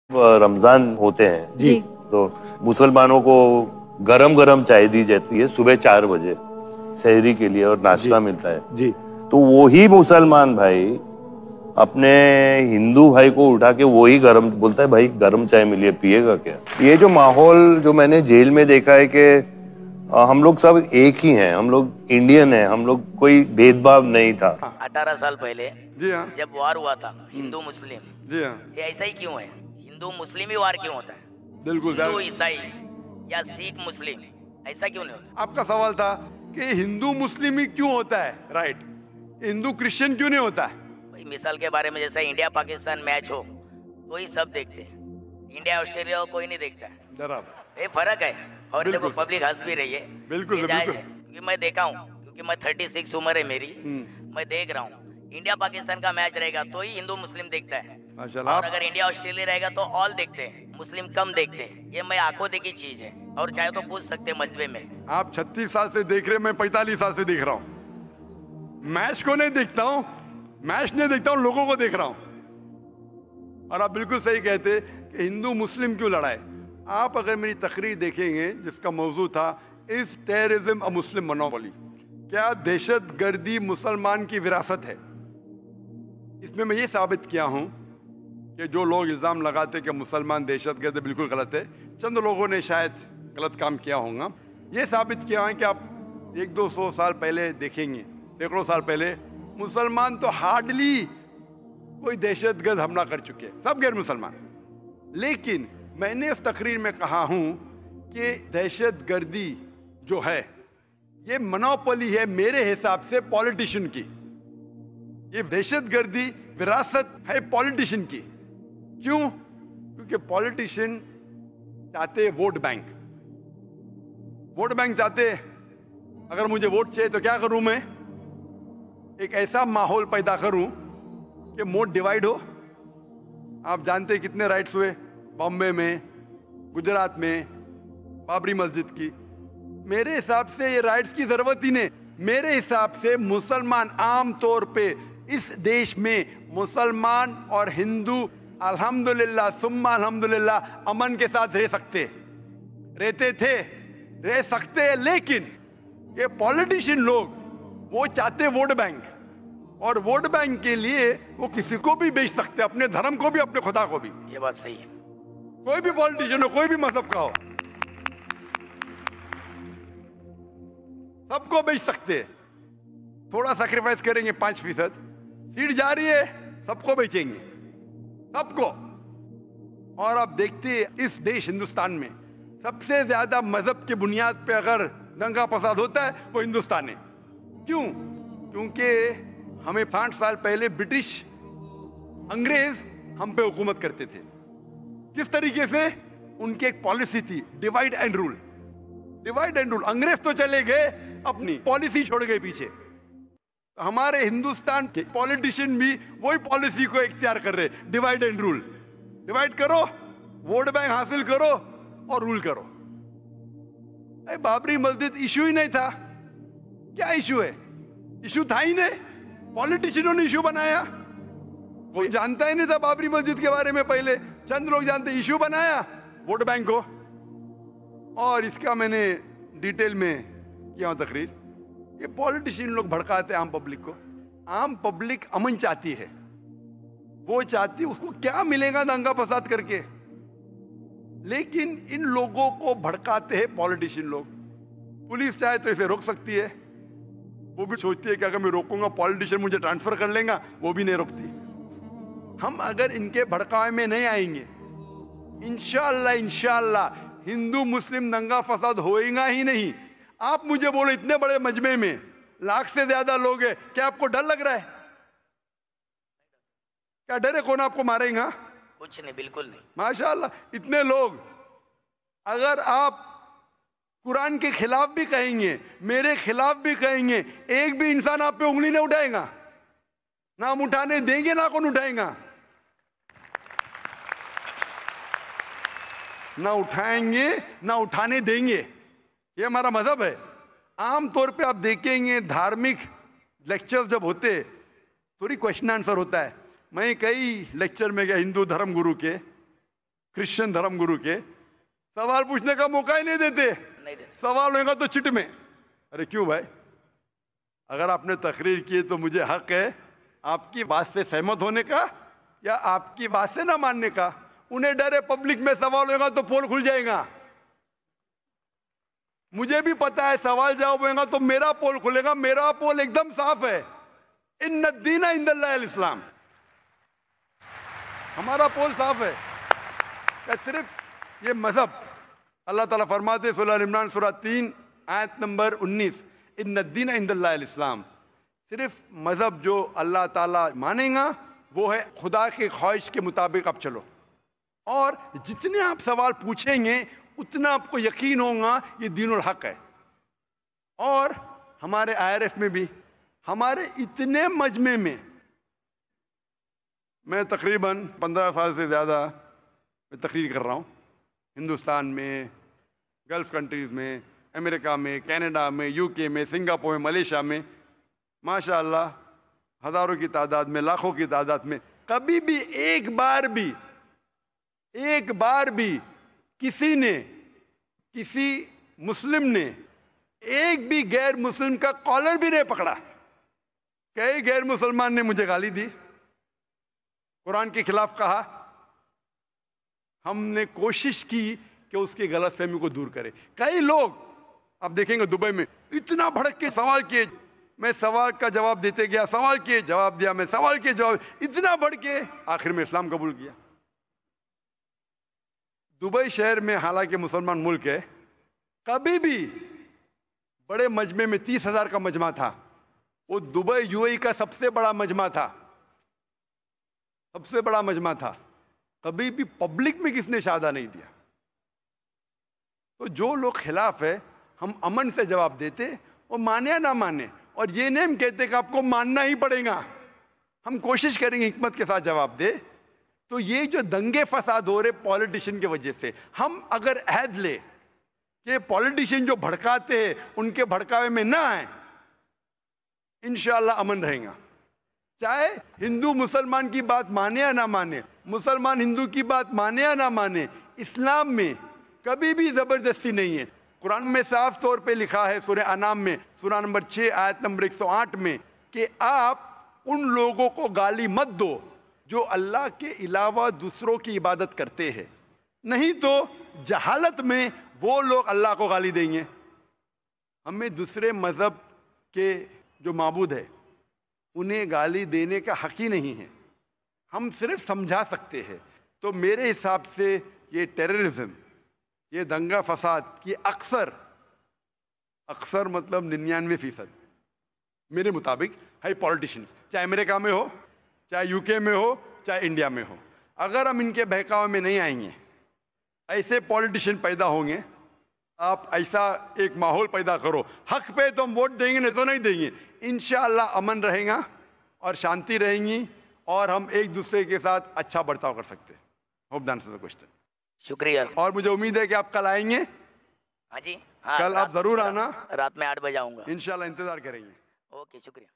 रमजान होते हैं जी तो मुसलमानों को गरम गरम चाय दी जाती है सुबह 4 बजे सहरी के लिए और नाश्ता मिलता है। जी तो वही मुसलमान भाई अपने हिंदू भाई को उठा के वही गरम बोलता है, भाई गरम चाय मिली है पिएगा क्या? ये जो माहौल जो मैंने जेल में देखा है कि हम लोग सब एक ही हैं, हम लोग इंडियन हैं, हम लोग कोई भेदभाव नहीं था। 18 साल पहले जी हाँ, जब वार हुआ था हिंदू मुस्लिम, जी हाँ, ये ऐसा ही क्यों है? हिंदू मुस्लिम ही वार क्यों होता है? बिल्कुल हिंदू सर। ईसाई या सिख मुस्लिम ऐसा क्यों नहीं होता? आपका सवाल था कि हिंदू मुस्लिम ही क्यों होता है, राइट? हिंदू क्रिश्चियन क्यों नहीं होता है? भाई मिसाल के बारे में जैसा इंडिया पाकिस्तान मैच हो तो ही सब देखते हैं, इंडिया ऑस्ट्रेलिया को कोई नहीं देखता है। बराबर, ये फर्क है और देखो बिल्कुल। पब्लिक हंस भी रही है। बिल्कुल, ये जायज बिल्कुल। है, क्योंकि मैं देखा हूँ, क्योंकि मैं 36 उम्र है मेरी, मैं देख रहा हूँ इंडिया पाकिस्तान का मैच रहेगा तो ही हिंदू मुस्लिम देखता है, माशाल्लाह। और अगर इंडिया ऑस्ट्रेलिया रहेगा तो ऑल देखते हैं, मुस्लिम कम देखते हैं। ये मैं आंखों देखी चीज है और चाहे तो पूछ सकते हैं मजबे में। आप 36 साल से देख रहे, मैं 45 साल से देख रहा हूँ। मैच को नहीं देखता हूँ, मैच नहीं देखता हूँ, लोगों को देख रहा हूँ। और आप बिल्कुल सही कहते कि हिंदू मुस्लिम क्यों लड़ा है। आप अगर मेरी तकरीर देखेंगे जिसका मौजू था is terrorism a Muslim monopoly, क्या दहशत गर्दी मुसलमान की विरासत है? इसमें मैं ये साबित किया हूँ कि जो लोग इल्ज़ाम लगाते कि मुसलमान दहशत गर्द, बिल्कुल गलत है। चंद लोगों ने शायद गलत काम किया होगा। ये साबित किया है कि आप 100-200 साल पहले देखेंगे, सैकड़ों साल पहले मुसलमान तो हार्डली कोई दहशत गर्द हमला कर चुके हैं, सब गैर मुसलमान। लेकिन मैंने इस तकरीर में कहा हूं कि दहशत गर्दी जो है ये मोनोपोली है मेरे हिसाब से पॉलिटिशियन की। ये दहशत गर्दी विरासत है पॉलिटिशियन की। क्यों? क्योंकि पॉलिटिशियन चाहते वोट बैंक, वोट बैंक चाहते। अगर मुझे वोट चाहिए तो क्या करूं मैं? एक ऐसा माहौल पैदा करूं कि वोट डिवाइड हो। आप जानते हैं कितने राइट्स हुए बॉम्बे में, गुजरात में, बाबरी मस्जिद की। मेरे हिसाब से ये राइट्स की जरूरत ही नहीं। मेरे हिसाब से मुसलमान आम तौर पे इस देश में मुसलमान और हिंदू अल्हम्दुलिल्लाह सुम्मा अल्हम्दुलिल्लाह अमन के साथ रह सकते, रहते थे, रह सकते हैं। लेकिन ये पॉलिटिशियन लोग वो चाहते वोट बैंक, और वोट बैंक के लिए वो किसी को भी बेच सकते, अपने धर्म को भी, अपने खुदा को भी। ये बात सही है। कोई भी पॉलिटिशियन हो, कोई भी मजहब का हो, सबको बेच सकते। थोड़ा सैक्रिफाइस करेंगे 5%, सीट जा रही है, सबको बेचेंगे, सबको। और आप देखते हैं इस देश हिंदुस्तान में सबसे ज्यादा मजहब की बुनियाद पे अगर दंगा फसाद होता है वो हिंदुस्तान है। क्यों? क्योंकि हमें 60 साल पहले ब्रिटिश अंग्रेज हम पे हुकूमत करते थे। किस तरीके से? उनकी एक पॉलिसी थी divide and rule, divide and rule. अंग्रेज तो चले गए, अपनी पॉलिसी छोड़ गए पीछे। हमारे हिंदुस्तान के पॉलिटिशियन भी वही पॉलिसी को इख्तियार कर रहे, डिवाइड एंड रूल। डिवाइड करो, वोट बैंक हासिल करो और रूल करो। बाबरी मस्जिद इशू ही नहीं था। क्या इशू है? इशू था ही नहीं, पॉलिटिशियनों ने इशू बनाया। कोई जानता ही नहीं था बाबरी मस्जिद के बारे में, पहले चंद लोग जानते, इशू बनाया वोट बैंक को। और इसका मैंने डिटेल में किया हूं तकरीर। ये पॉलिटिशियन लोग भड़काते आम पब्लिक को। आम पब्लिक अमन चाहती है, वो चाहती, उसको क्या मिलेगा दंगा फसाद करके? लेकिन इन लोगों को भड़काते हैं पॉलिटिशियन लोग। पुलिस चाहे तो इसे रोक सकती है, वो भी सोचती है कि अगर मैं रोकूंगा पॉलिटिशियन मुझे ट्रांसफर कर लेगा, वो भी नहीं रोकती। हम अगर इनके भड़कावे में नहीं आएंगे, इंशाअल्लाह इंशाअल्लाह हिंदू मुस्लिम दंगा फसाद होएगा ही नहीं। आप मुझे बोलो, इतने बड़े मजमे में लाख से ज्यादा लोग हैं, क्या आपको डर लग रहा है? क्या डर है? कौन आपको मारेगा? कुछ नहीं, बिल्कुल नहीं। माशाअल्लाह, इतने लोग। अगर आप कुरान के खिलाफ भी कहेंगे, मेरे खिलाफ भी कहेंगे, एक भी इंसान आप पे उंगली नहीं उठाएगा। ना हम उठाने देंगे, ना कौन उठाएगा। ना उठाएंगे, ना उठाने देंगे। ये हमारा मजहब है। आम तौर पे आप देखेंगे धार्मिक लेक्चर्स जब होते, थोड़ी क्वेश्चन आंसर होता है। मैं कई लेक्चर में गया हिंदू धर्म गुरु के, क्रिश्चियन धर्मगुरु के सवाल पूछने का मौका ही नहीं देते। नहीं देते। सवाल होगा तो चिट में। अरे क्यों भाई, अगर आपने तकरीर की तो मुझे हक है आपकी बात से सहमत होने का या आपकी बात से ना मानने का। उन्हें डर है पब्लिक में सवाल होगा तो पोल खुल जाएगा। मुझे भी पता है सवाल जवाब होगा तो मेरा पोल खुलेगा। मेरा पोल एकदम साफ है, इन्न दीना इंदल्लाह इस्लाम। हमारा पोल साफ है। क्या सिर्फ ये मजहब, अल्लाह ताला फरमाते सूरह इमरान सूरह 3 आयत नंबर 19, इन्न दीना इंदल्लाह इस्लाम, सिर्फ मजहब जो अल्लाह ताला मानेगा वो है खुदा की ख्वाहिश के मुताबिक आप चलो। और जितने आप सवाल पूछेंगे उतना आपको यकीन होगा ये दीनुल हक है। और हमारे IRF में भी, हमारे इतने मजमे में, मैं तकरीबन 15 साल से ज़्यादा मैं तकरीर कर रहा हूँ, हिंदुस्तान में, गल्फ कंट्रीज़ में, अमेरिका में, कनाडा में, UK में, सिंगापुर में, मलेशिया में, माशाअल्लाह हज़ारों की तादाद में, लाखों की तादाद में। कभी भी एक बार भी किसी ने, किसी मुस्लिम ने एक भी गैर मुस्लिम का कॉलर भी नहीं पकड़ा। कई गैर मुसलमान ने मुझे गाली दी, कुरान के खिलाफ कहा। हमने कोशिश की कि उसकी गलतफहमी को दूर करें। कई लोग आप देखेंगे दुबई में इतना भड़क के सवाल किए, मैं सवाल का जवाब देते गया, सवाल किए जवाब दिया, मैं सवाल किए जवाब, इतना बढ़ के आखिर में इस्लाम कबूल किया। दुबई शहर में हालांकि मुसलमान मुल्क है, कभी भी बड़े मजमे में 30,000 का मजमा था, वो दुबई UAE का सबसे बड़ा मजमा था, सबसे बड़ा मजमा था। कभी भी पब्लिक में किसने शादा नहीं दिया। तो जो लोग खिलाफ है हम अमन से जवाब देते, वो माने या ना माने, और ये नहीं हम कहते कि आपको मानना ही पड़ेगा, हम कोशिश करेंगे हिकमत के साथ जवाब दे। तो ये जो दंगे फसाद हो रहे पॉलिटिशियन की वजह से, हम अगर अहद ले कि पॉलिटिशियन जो भड़काते हैं उनके भड़कावे में ना आए, इंशाअल्लाह अमन रहेगा। चाहे हिंदू मुसलमान की बात माने या ना माने, मुसलमान हिंदू की बात माने या ना माने, इस्लाम में कभी भी जबरदस्ती नहीं है। कुरान में साफ तौर पे लिखा है सूरह अनाम में सूरह नंबर 6 आयत नंबर 108 में कि आप उन लोगों को गाली मत दो जो अल्लाह के अलावा दूसरों की इबादत करते हैं, नहीं तो जहालत में वो लोग अल्लाह को गाली देंगे। हमें दूसरे मजहब के जो माबूद है उन्हें गाली देने का हक ही नहीं है, हम सिर्फ समझा सकते हैं। तो मेरे हिसाब से ये टेररिज्म, ये दंगा फसाद की अक्सर मतलब 99% मेरे मुताबिक है पॉलिटिशियंस, चाहे अमेरिका में हो, चाहे UK में हो, चाहे इंडिया में हो। अगर हम इनके बहकावे में नहीं आएंगे, ऐसे पॉलिटिशियन पैदा होंगे, आप ऐसा एक माहौल पैदा करो, हक पे तो हम वोट देंगे नहीं तो नहीं देंगे, इंशाअल्लाह अमन रहेगा और शांति रहेंगी और हम एक दूसरे के साथ अच्छा बर्ताव कर सकते हैं। Hope that answers the question. शुक्रिया। और मुझे उम्मीद है कि आप कल आएंगे। हाँ जी, हाँ, कल आप जरूर आना। रात में 8 बजे आऊंगा इंशाअल्लाह इंतजार करेंगे। ओके, शुक्रिया।